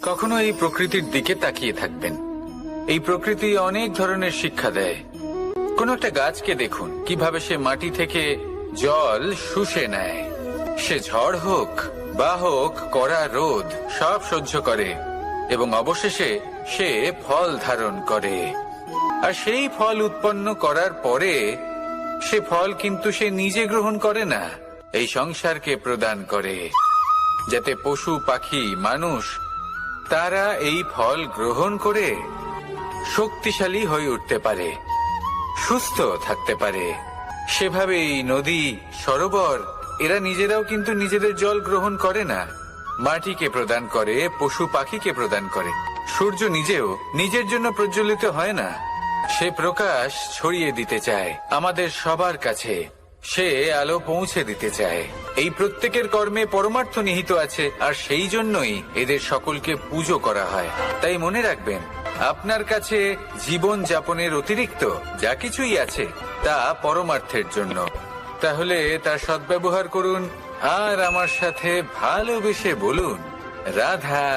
কখনো এই প্রকৃতির দিকে তাকিয়ে থাকবেন। এই প্রকৃতি অনেক ধরনের শিক্ষা দেয়। কোন একটা গাছকে দেখুন কিভাবে সে মাটি থেকে জল শুষে নেয়। সে ঝড় হোক বা হোক কড়া রোদ সব সহ্য করে এবং অবশেষে সে ফল ধারণ করে। আর সেই ফল উৎপন্ন করার পরে সে ফল কিন্তু সে নিজে গ্রহণ করে না, এই সংসারকে প্রদান করে, যাতে পশু পাখি মানুষ তারা এই ফল গ্রহণ করে শক্তিশালী হয়ে উঠতে পারে, সুস্থ থাকতে পারে। সেভাবেই নদী, সরোবর এরা নিজেরাও কিন্তু নিজেদের জল গ্রহণ করে না, মাটিকে প্রদান করে, পশু পাখিকে প্রদান করে। সূর্য নিজেও নিজের জন্য প্রজ্বলিত হয় না, সে প্রকাশ ছড়িয়ে দিতে চায় আমাদের সবার কাছে, সে আলো পৌঁছে দিতে চায়। এই প্রত্যেকের কর্মে পরমার্থ নিহিত আছে, আর সেই জন্যই এদের সকলকে পুজো করা হয়। তাই মনে রাখবেন, আপনার কাছে জীবন যাপনের অতিরিক্ত যা কিছুই আছে তা পরমার্থের জন্য। তাহলে তার সদ্ব্যবহার করুন আর আমার সাথে ভালোবেসে বলুন রাধা।